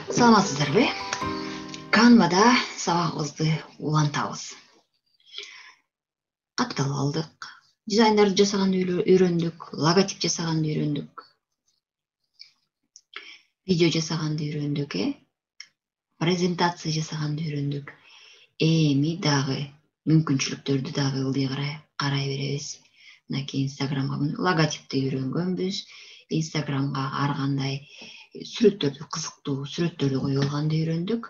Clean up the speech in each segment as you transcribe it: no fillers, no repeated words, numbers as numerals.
Саламатсыздарбы? Canva'da сабагыбызды улантабыз. Катталып алдык. Дизайндарды жасаганды үйрөндүк, логотип жасаганды үйрөндүк. Видео жасаганды үйрөндүк, презентация жасаганды үйрөндүк. Эми дагы мүмкүнчүлүктөрдү дагы ылдый карай беребиз. Мынакей Инстаграмга логотипти үйрөнгөнбүз. Инстаграмга ар кандай сүрөттөрдү, кызыктуу сүрөттөрдү коюп алганды үйрөндүк.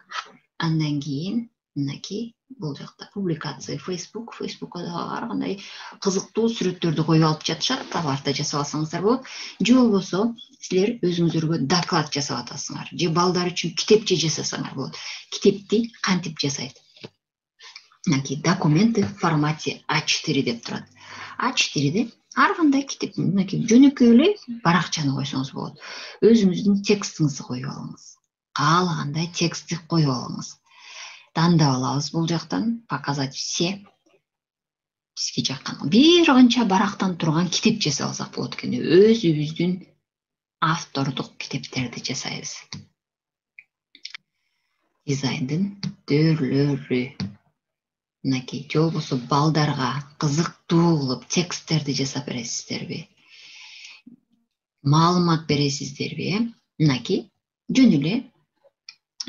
Андан кийин мынакей бул жакта публикация Facebook'ка дагы ар кандай кызыктуу сүрөттөрдү коюп алып жатышат. Аларды жасап алсаңыздар болот. Же болбосо силер өзүңүздөр доклад жасап атасыңар. Же балдар үчүн китепче жасасаңар болот. Китепти кантип жасайт? Мынакей документы в формате А4 деп турат. А4де ар кандай китеп, мынакей жөнөкөй эле баракчаны койсоңуз болот. Өзүңүздүн текстиңизди коюп алыңыз. Каалагандай текстти коюп алыңыз. Тандап алабыз бул жактан, показать все. Бизге жаккан бир канча барактан турган китеп жасап алсак болот экен. Өзүбүздүн автордук китептерди жасайбыз. Дизайндын түрлөрү. Мынакей же болбосо балдарга кызыктуу кылып тексттерди жасап бересиздерби? Маалымат бересиздерби? Мынакей жөн эле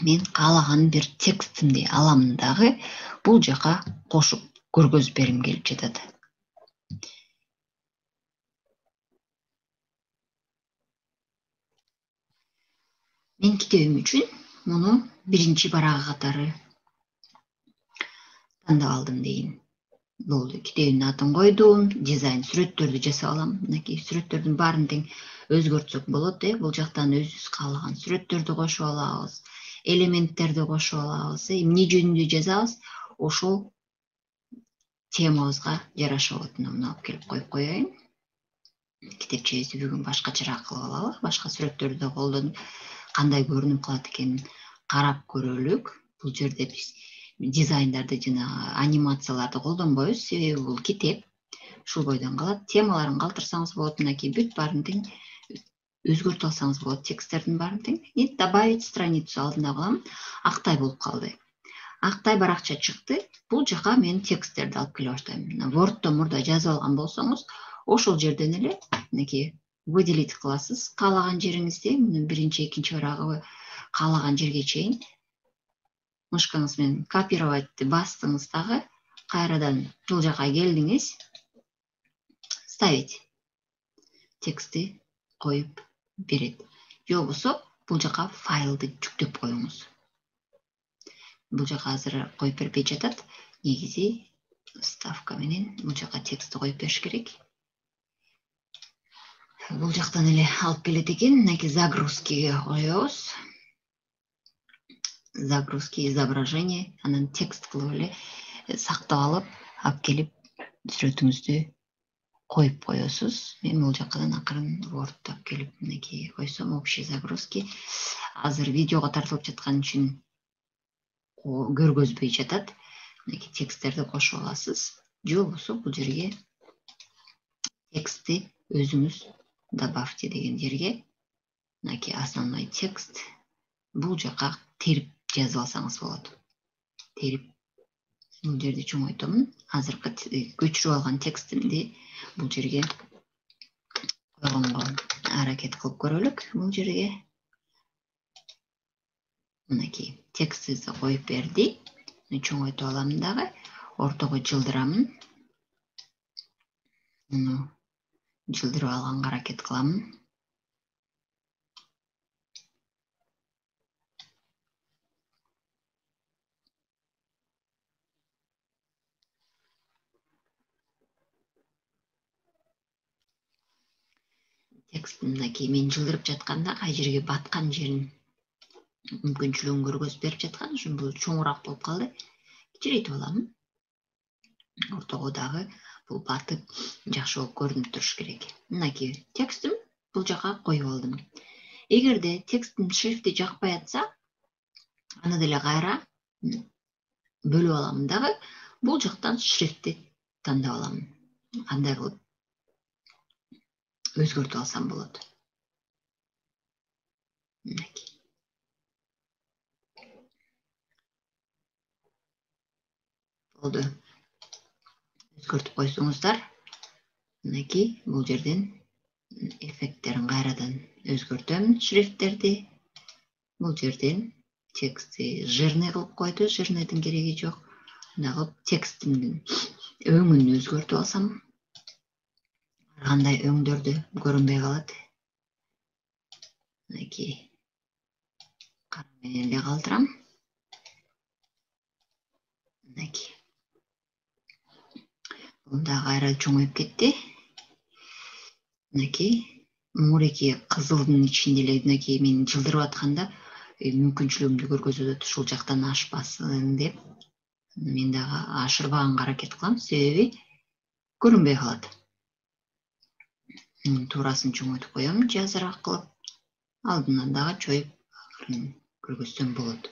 мен каалаган бир текстимди алам дагы бул жака кошуп көргөзүп бергим келип жатат. Мен китебим үчүн муну биринчи барагы катары тандап алдым дейин. Бул китебин атын койдум, дизайн сүрөттөрдү жасап алам. Мынакей сүрөттөрдүн баарын тең өзгөртсөк болот, бул жактан өзүбүз каалаган сүрөттөрдү кошуп алабыз, элементтерди кошуп алабыз, эмне жөнүндө жазабыз, ошол темабызга жараша болот. Муну алып келип коюп коеюн. Китепчебизди бүгүн башкачараак кылып алалы, башка сүрөттөрдү да колдонуп, кандай көрүнүп калат экенин карап көрөлүк. Бул жерде биз дизайндарды жана анимацияларды колдонбойбуз, себеби бул китеп. Ушул бойдон калат. Темаларын калтырсаңыз болот, мынакей бүт баарын тең өзгөртүп алсаңыз болот, тексттердин баарын тең. Добавить страницу алдына кылам. Актай болуп калды. Актай баракча чыкты. Бул жака мен тексттерди алып келе баштайм. Word'то мурда жазып алган болсоңуз, ошол жерден эле мынакей выделить кыласыз каалаган жериңизди. Муну биринчи, экинчи барагы каалаган жерге чейин мышкаңыз менен копировать бастыңыз дагы, кайрадан бул жака келдиңиз, ставить текстти коюп берет. Же болбосо бул жака файлды жүктөп коюңуз. Бул жака азыр коюп бербей жатат. Негизи вставка менен бул жака текстти коюп бериш керек. Бул жактан эле алып келет экен. Мынакей загрузкиге коебуз. Загрузки изображение, анан текст кылып эле сактап алып келип сүрөтүңүздү коюп коесуз. Мен бул жакадан акырын Word'ду алып келип мынакей койсом, общий загрузки. Азыр видеого тартылып жаткан үчүн көргөзбөй жатат. Мынакей тексттерди кошуп аласыз. Же болбосо бул жерге текстти өзүңүз добавьте деген жерге, мынакей основной текст, бул жака терип жазып алсаңыз болот. Терип бул жерди чоңойтом. Азыркы көчүрүп алган текстимди бул жерге койгонго аракет кылып көрөлүк. Бул жерге мынакей текстти коюп берди. Чоңойтуп алам дагы, ортого жылдырамын. Муну жылдырып алганга аракет кыламын. Текст мынакей мен жылдырып жатканда кай жерге баткан жерин мүмкүнчүлүгүн көргөзүп берип жаткан үчүн бул чоңураак болуп калды. Кичирейтип алам. Ортого дагы бул батып жакшы болуп көрүнүп туруш керек. Мынакей текстим бул жака коюп алдым. Эгерде тексттин шрифти жакпай атса, аны деле кайра бөлүп алам дагы. Бул жактан шрифти тандап алам. Кандай кылып өзгөртүп алсам болот. Мынакей. болду. Өзгөртүп койсоңуздар, мынакей бул жерден эффекттерин кайрадан өзгөртөм, шрифттерди. Бул жерден текстти жирный кылып койду, жирныйдын кереги жок. Мына кылып текстимдин өңүн өзгөртүп алсам, ар кандай өңдөрдү көрүнбөй калат. Мынакей кара менен эле калтырам. Мынакей. Бул да кайра чоңоюп кетти. Мынакей муреки кызылдын ичинде эле мынакей мен жылдырып атканда мүмкүнчүлүгүмдү көргөзүп атат, ушул жактан ашпасын деп мен дагы ашырбаганга аракет кылам, себеби көрүнбөй калат. Туурасын чоңойтуп коем жазыраак кылып, алдынан дагы чоюп көргөзсөм болот.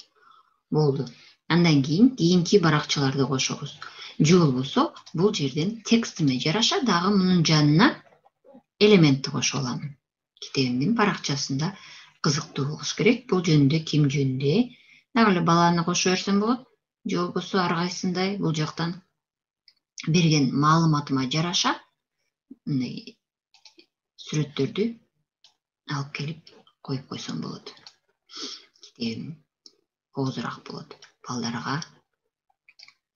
Болду. Андан кийинки баракчаларды кошобуз. Же болбосо бул жерден текстиме жараша дагы мунун жанына элементти кошуп алам. Китебимдин баракчасында кызыктуу болуш керек. Бул жөнүндө ким жөнүндө дагы эле баланы кошо берсем болот. Же болбосо ар кайсындай бул жактан берген маалыматыма жараша сүрөттөрдү алып келип коюп койсом болот. Китебим коозураак болот. Балдарга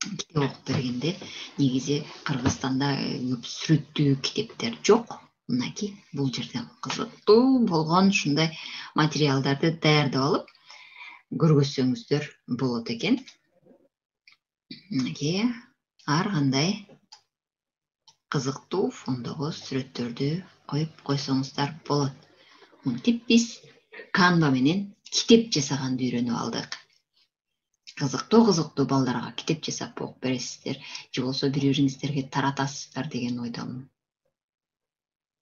китеп окуп бергенде негизи Кыргызстанда көп сүрөттүү китептер жок. Мынакей бул жерден кызыктуу болгон ушундай материалдарды даярдап алып көргөзсөңүздөр болот экен. Мынакей ар кандай кызыктуу фондогу сүрөттөрдү коюп койсоңуздар болот. Мынтип биз Canva менен китеп жасаганды үйрөнүп алдык. Кызыктуу балдарга китеп жасап окуп бересиздер, же болбосо бири-бириңиздерге таратасыздар деген ойдомун.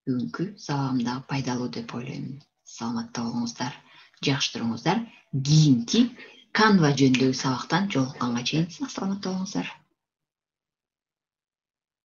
Бүгүнкү сабагым дагы пайдалуу деп ойлойм. Саламатта болуңуздар, жакшы туруңуздар. Кийинки Canva жөнүндөгү сабактан жолукканга чейин сак саламатта болуңуздар.